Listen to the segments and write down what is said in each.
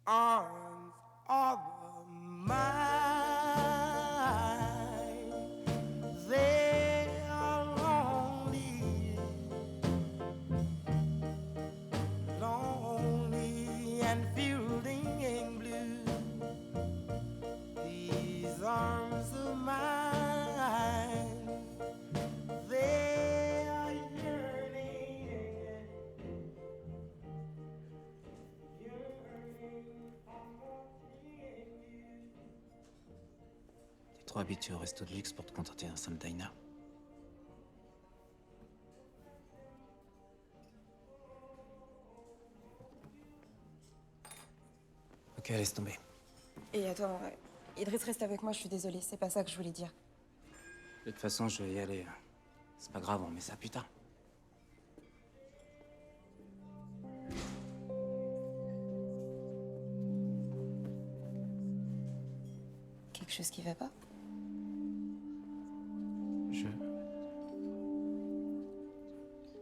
arms of mine. They are lonely, lonely and feeling blue. These arms of mine, they are yearning, yearning for me and you. T'es trop habitué au resto de luxe pour te contenter d'un simple diner. Ok, laisse tomber. Et attends, Idriss reste avec moi, je suis désolée, c'est pas ça que je voulais dire. De toute façon, je vais y aller. C'est pas grave, on met ça plus tard. Quelque chose qui va pas?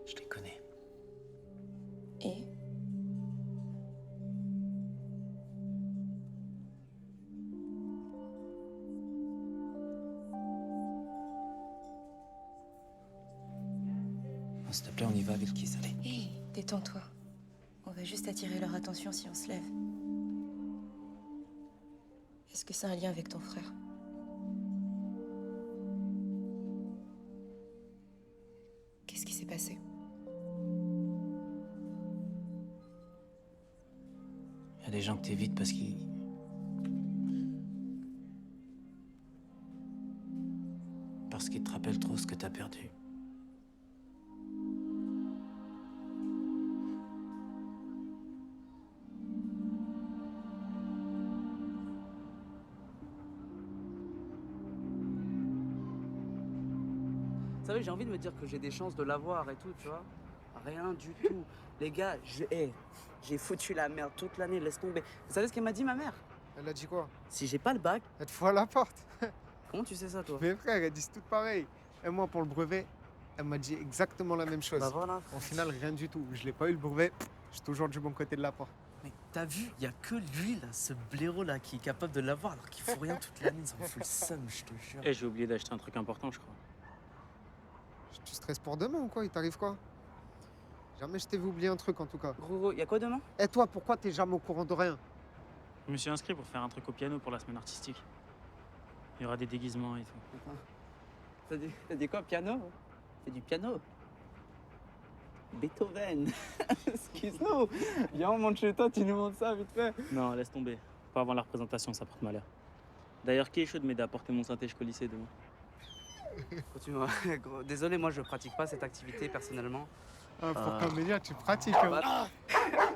Je les connais. Et? Oh, s'il te plaît, on y va avec qui, allez. Hé, détends-toi. On va juste attirer leur attention si on se lève. Est-ce que c'est un lien avec ton frère? Qu'est-ce qui s'est passé? Il y a des gens que t'évites parce qu'ils... Parce qu'ils te rappellent trop ce que t'as perdu. Vous savez, j'ai envie de me dire que j'ai des chances de l'avoir et tout, tu vois. Rien du tout. Les gars, j'ai foutu la merde toute l'année, laisse tomber. Vous savez ce qu'elle m'a dit, ma mère? Elle a dit quoi? Si j'ai pas le bac... Elle te fout à la porte. Comment tu sais ça, toi? Mes frères, elles disent toutes pareil. Et moi, pour le brevet, elle m'a dit exactement la même chose. Bah voilà. Au final, rien du tout. Je l'ai pas eu le brevet. Je suis toujours du bon côté de la porte. Mais t'as vu, y a que lui, là, ce blaireau, là, qui est capable de l'avoir, alors qu'il faut rien toute l'année. Ça me fout le seum, je te jure. Eh, j'ai oublié d'acheter un truc important, je crois. Tu stresses pour demain ou quoi? Il t'arrive quoi? Jamais je t'ai vu oublier un truc, en tout cas. Gros, y a quoi demain? Et toi, pourquoi t'es jamais au courant de rien? Je me suis inscrit pour faire un truc au piano pour la semaine artistique. Il y aura des déguisements et tout. T'as dit quoi, piano? C'est du piano. Beethoven. Excuse-nous. Viens, on monte chez toi, tu nous montres ça vite fait. Non, laisse tomber. Pas avant la représentation, ça porte malheur. D'ailleurs, qui est chaud de m'aider à porter mon synthé jusqu'au lycée demain? Continue. Gros, désolé, moi je pratique pas cette activité personnellement. Ah, pour Camélia, tu pratiques. Hein. Bah-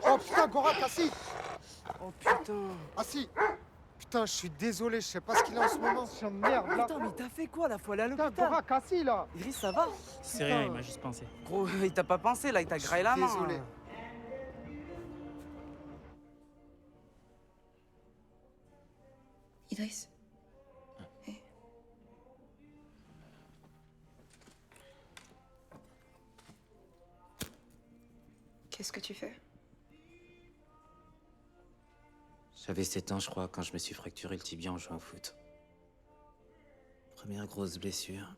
Oh putain, Gorak, assis! Oh putain. Assis! Putain, je suis désolé, je sais pas ce qu'il a en ce moment, ce chien de merde là. Putain, mais t'as fait quoi là? Faut aller à Putain, l'hôpital. Gorak, assis là! Iris, ça va? C'est rien, il m'a juste pensé. Gros, il t'a pas pensé là, il t'a graillé la main. Désolé. Hein. Idriss? Hé. Qu'est-ce que tu fais? J'avais 7 ans, je crois, quand je me suis fracturé le tibia en jouant au foot. Première grosse blessure.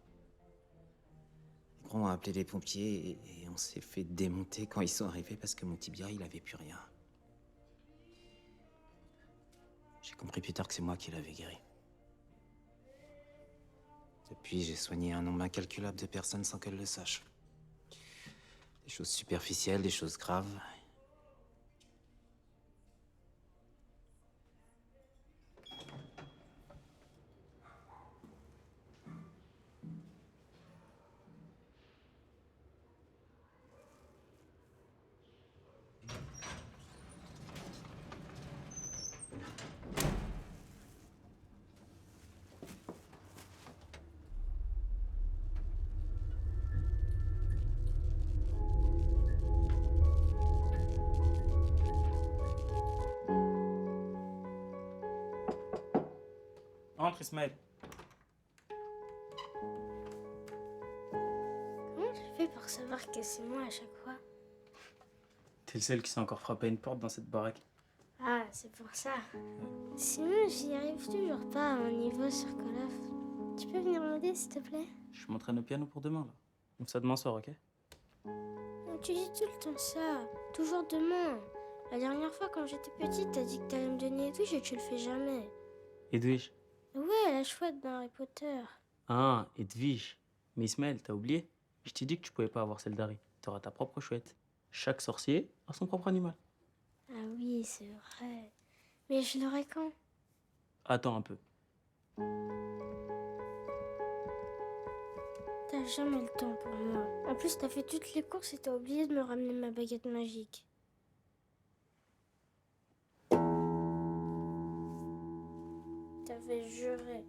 Les gros ont appelé les pompiers et on s'est fait démonter quand ils sont arrivés parce que mon tibia, il avait plus rien. J'ai compris plus tard que c'est moi qui l'avais guéri. Depuis, j'ai soigné un nombre incalculable de personnes sans qu'elles le sachent. Des choses superficielles, des choses graves. Entre, Ismaël. Comment tu fais pour savoir que c'est moi à chaque fois? T'es le seul qui s'est encore frappé à une porte dans cette baraque. Ah, c'est pour ça. Sinon, j'y arrive toujours pas à un niveau sur Call of. Tu peux venir m'aider, s'il te plaît? Je m'entraîne au piano pour demain, là. On fait ça demain soir, ok? Tu dis tout le temps ça. Toujours demain. La dernière fois, quand j'étais petite, t'as dit que t'allais me donner Edwige et tu le fais jamais. Edwige. Ouais, la chouette d'Harry Potter. Ah, Edwige. Mais Ismaël, t'as oublié? Je t'ai dit que tu pouvais pas avoir celle d'Harry. T'auras ta propre chouette. Chaque sorcier a son propre animal. Ah oui, c'est vrai. Mais je l'aurai quand? Attends un peu. T'as jamais le temps pour moi. En plus, t'as fait toutes les courses et t'as oublié de me ramener ma baguette magique. T'avais juré.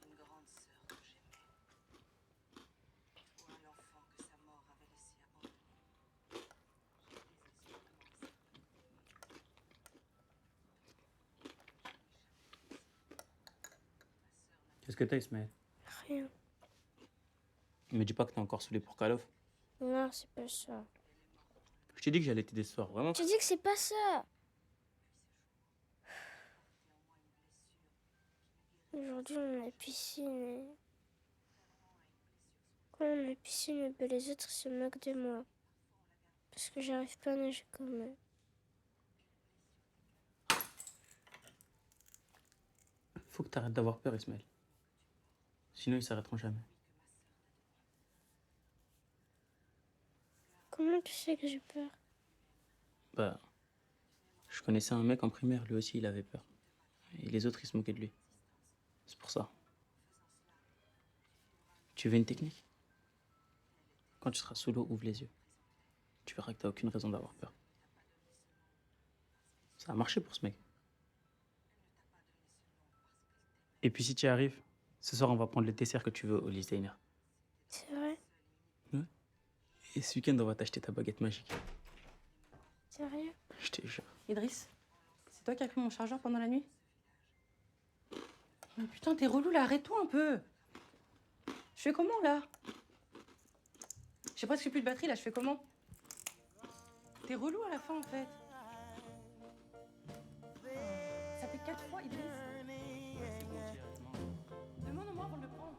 Une grande sœur que j'aimais, ou un enfant que sa mort avait laissé abandonné. Qu'est-ce que t'as, Ismaël? Rien. Me dis pas que t'es encore saoulé pour Call of. Non, c'est pas ça. Je t'ai dit que j'allais t'aider ce soir, vraiment. Tu dis que c'est pas ça. Aujourd'hui, on a la piscine et... Quand on a la piscine, ben, les autres se moquent de moi. Parce que j'arrive pas à nager comme eux. Faut que t'arrêtes d'avoir peur, Ismaël. Sinon, ils s'arrêteront jamais. Comment tu sais que j'ai peur? Bah, je connaissais un mec en primaire, lui aussi, il avait peur. Et les autres, ils se moquaient de lui. C'est pour ça. Tu veux une technique? Quand tu seras sous l'eau, ouvre les yeux. Tu verras que t'as aucune raison d'avoir peur. Ça a marché pour ce mec. Et puis si tu y arrives, ce soir, on va prendre le dessert que tu veux au Lee Steiner. C'est vrai? Et ce week-end, on va t'acheter ta baguette magique. Sérieux? Je te jure. Idriss, c'est toi qui as pris mon chargeur pendant la nuit? Mais putain, t'es relou là, arrête-toi un peu. Je fais comment là? J'ai presque plus de batterie là, je fais comment? T'es relou à la fin en fait. Ça fait 4 fois, Idriss. Demande-moi avant de le prendre.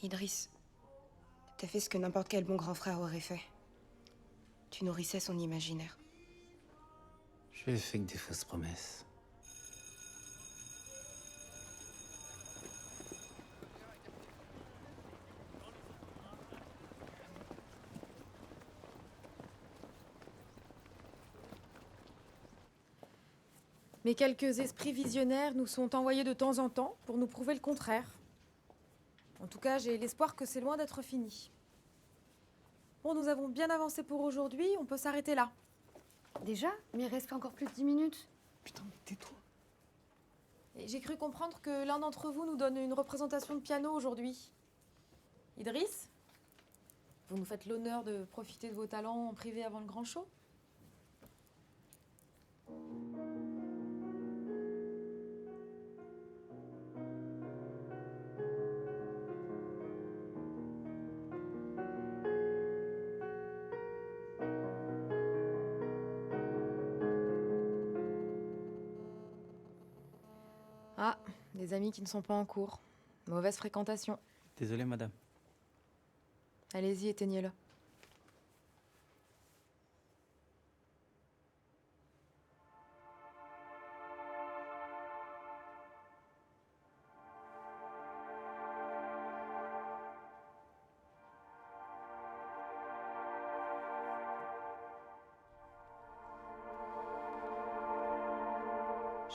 Idriss, t'as fait ce que n'importe quel bon grand frère aurait fait. Tu nourrissais son imaginaire. Je lui ai fait que des fausses promesses. Mais quelques esprits visionnaires nous sont envoyés de temps en temps pour nous prouver le contraire. En tout cas, j'ai l'espoir que c'est loin d'être fini. Bon, nous avons bien avancé pour aujourd'hui, on peut s'arrêter là. Déjà? Mais il reste encore plus de 10 minutes. Putain, mais tais-toi. Et j'ai cru comprendre que l'un d'entre vous nous donne une représentation de piano aujourd'hui. Idriss, vous nous faites l'honneur de profiter de vos talents en privé avant le grand show? Ah, des amis qui ne sont pas en cours. Mauvaise fréquentation. Désolé, madame. Allez-y, éteignez-le.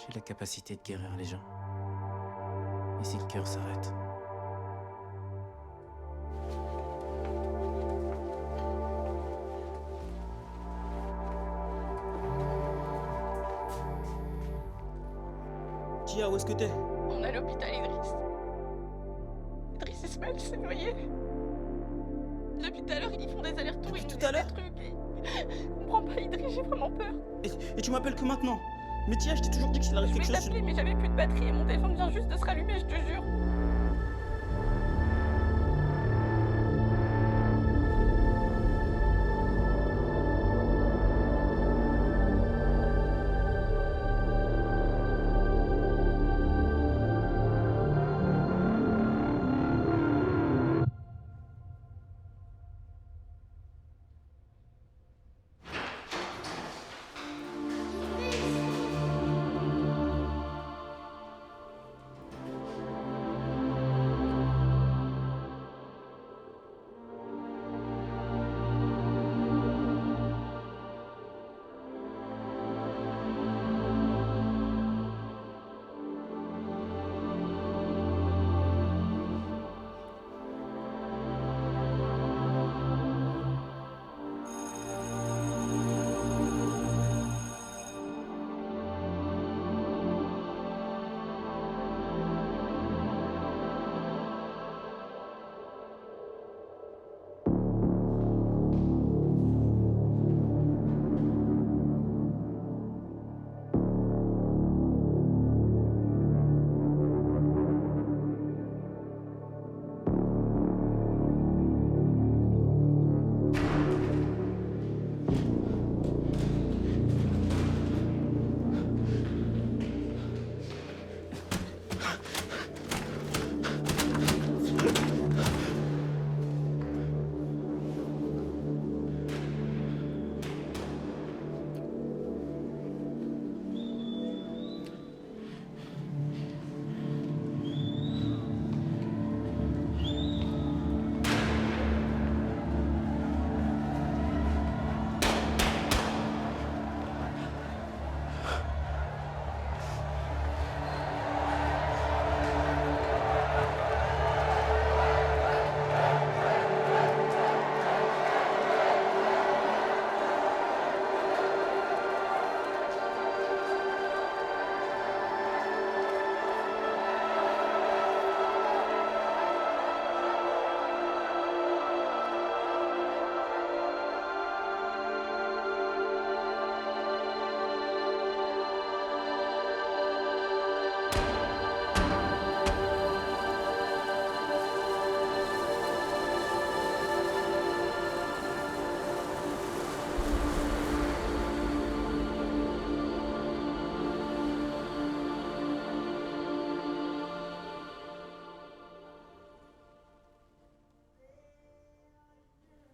J'ai la capacité de guérir les gens. Et si le cœur s'arrête? Tia, où est-ce que t'es? On est à l'hôpital, Idriss. Idriss Ismaël s'est noyé. Depuis tout à l'heure, ils font des allers-retours. Depuis ils tout nous à disent l'heure? des trucs et- Je comprends pas, Idriss, j'ai vraiment peur. Et tu m'appelles que maintenant? Mais Tia, je t'ai toujours dit que s'il arrive Je quelque vais chose... t'appeler, mais j'avais plus de batterie et mon téléphone vient juste de se rallumer, je te jure.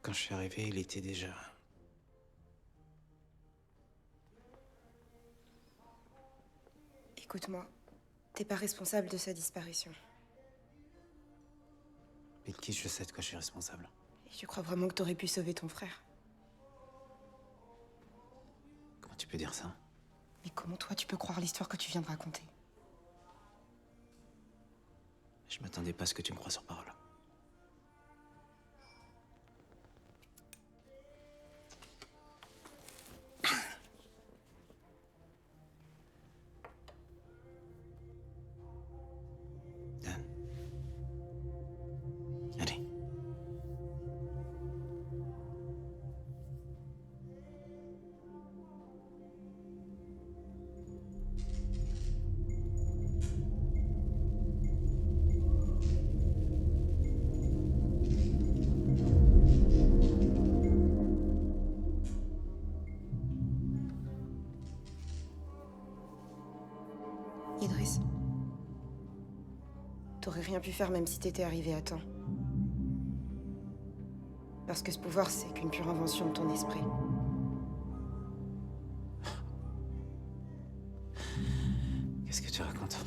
Quand je suis arrivé, il était déjà... Écoute-moi, t'es pas responsable de sa disparition. Bilkis, je sais de quoi je suis responsable. Et tu crois vraiment que t'aurais pu sauver ton frère? Comment tu peux dire ça? Mais comment toi tu peux croire l'histoire que tu viens de raconter? Je m'attendais pas à ce que tu me crois sur parole. Dan. Allez. Idriss. T'aurais rien pu faire même si t'étais arrivé à temps. Parce que ce pouvoir, c'est qu'une pure invention de ton esprit. Qu'est-ce que tu racontes?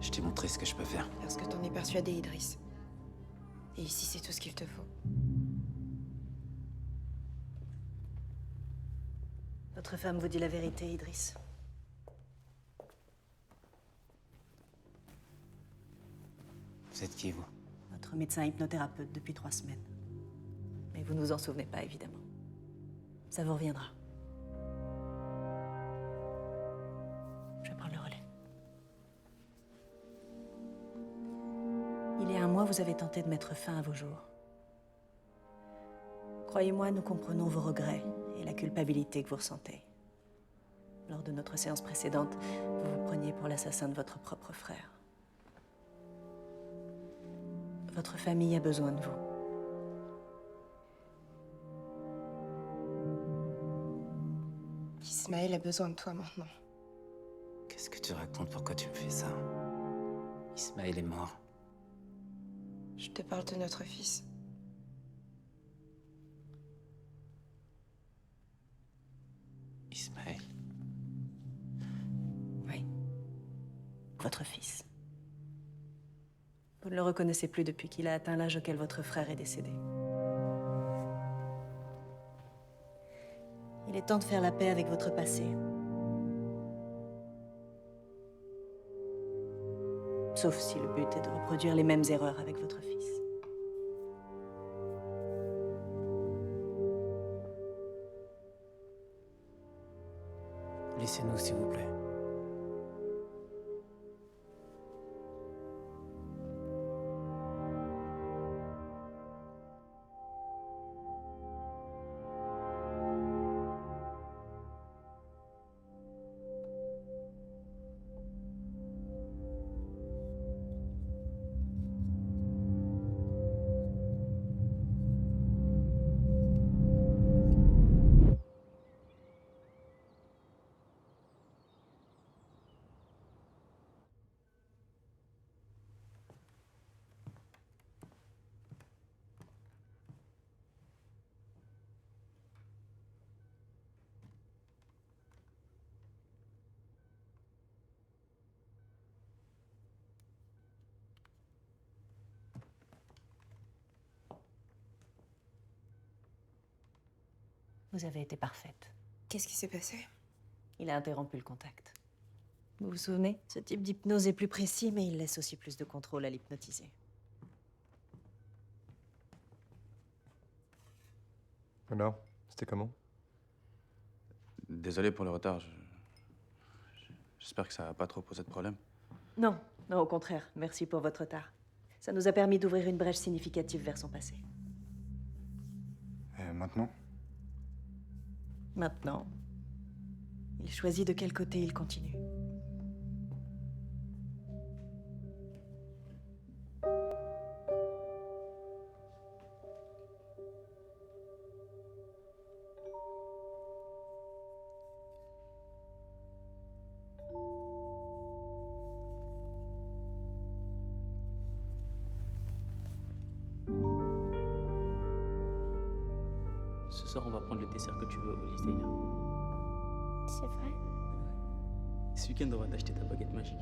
Je t'ai montré ce que je peux faire. Parce que t'en es persuadé, Idriss. Et ici, c'est tout ce qu'il te faut. Votre femme vous dit la vérité, Idriss. Vous êtes qui, vous? Votre médecin hypnothérapeute depuis 3 semaines. Mais vous nous en souvenez pas, évidemment. Ça vous reviendra. Je vais prendre le relais. Il y a un mois, vous avez tenté de mettre fin à vos jours. Croyez-moi, nous comprenons vos regrets et la culpabilité que vous ressentez. Lors de notre séance précédente, vous vous preniez pour l'assassin de votre propre frère. Votre famille a besoin de vous. Ismaël a besoin de toi maintenant. Qu'est-ce que tu racontes? Pourquoi tu me fais ça? Ismaël est mort. Je te parle de notre fils. Ismaël. Oui. Votre fils. Vous ne le reconnaissez plus depuis qu'il a atteint l'âge auquel votre frère est décédé. Il est temps de faire la paix avec votre passé. Sauf si le but est de reproduire les mêmes erreurs avec votre fils. Laissez-nous, s'il vous plaît. Vous avez été parfaite. Qu'est-ce qui s'est passé? Il a interrompu le contact. Vous vous souvenez? Ce type d'hypnose est plus précis, mais il laisse aussi plus de contrôle à l'hypnotisé. Alors, c'était comment? Désolé pour le retard. J'espère que ça va pas trop poser de problème. Non, non, au contraire. Merci pour votre retard. Ça nous a permis d'ouvrir une brèche significative vers son passé. Et maintenant? Maintenant, il choisit de quel côté il continue. Ce soir, on va prendre le dessert que tu veux au lycée. C'est vrai? Ce week-end, on va t'acheter ta baguette magique.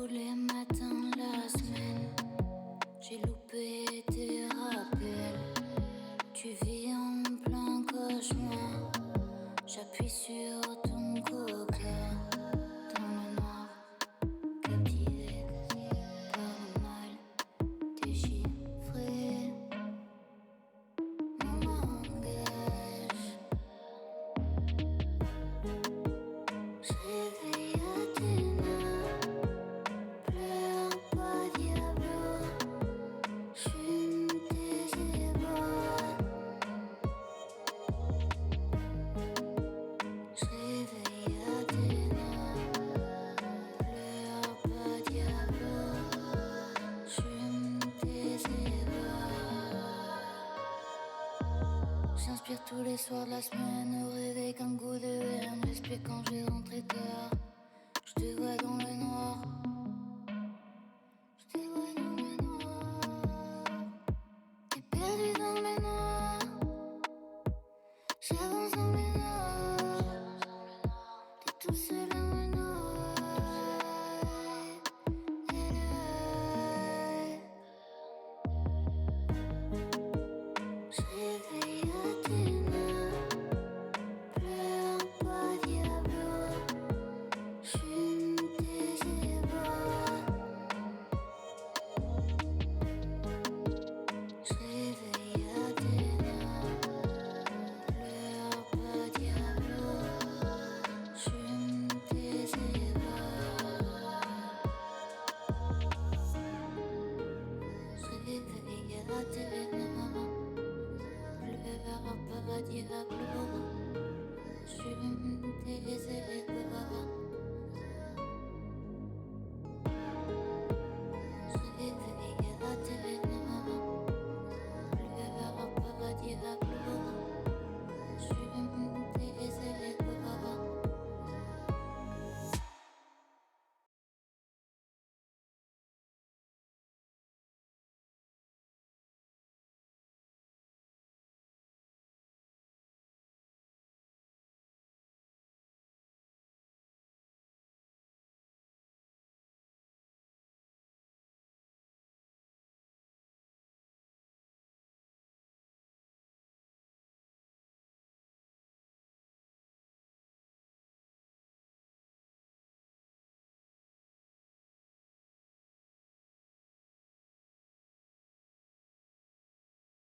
tous les matins la semaine. J'ai loupé tes rappels. Tu vis en plein cauchemar. J'appuie sur ton coca. Dans le noir, captivé par le mal déchiffré. Mon langage. Je réveille Athéna. Pleure pas diablo. J'fume tes ébats. Je réveille Athéna. Pleure pas diablo. J'fume tes ébats. J'inspire tous les soirs de la semaine. Au réveil qu'un goût de haine. J'explique quand j'ai rentré tard.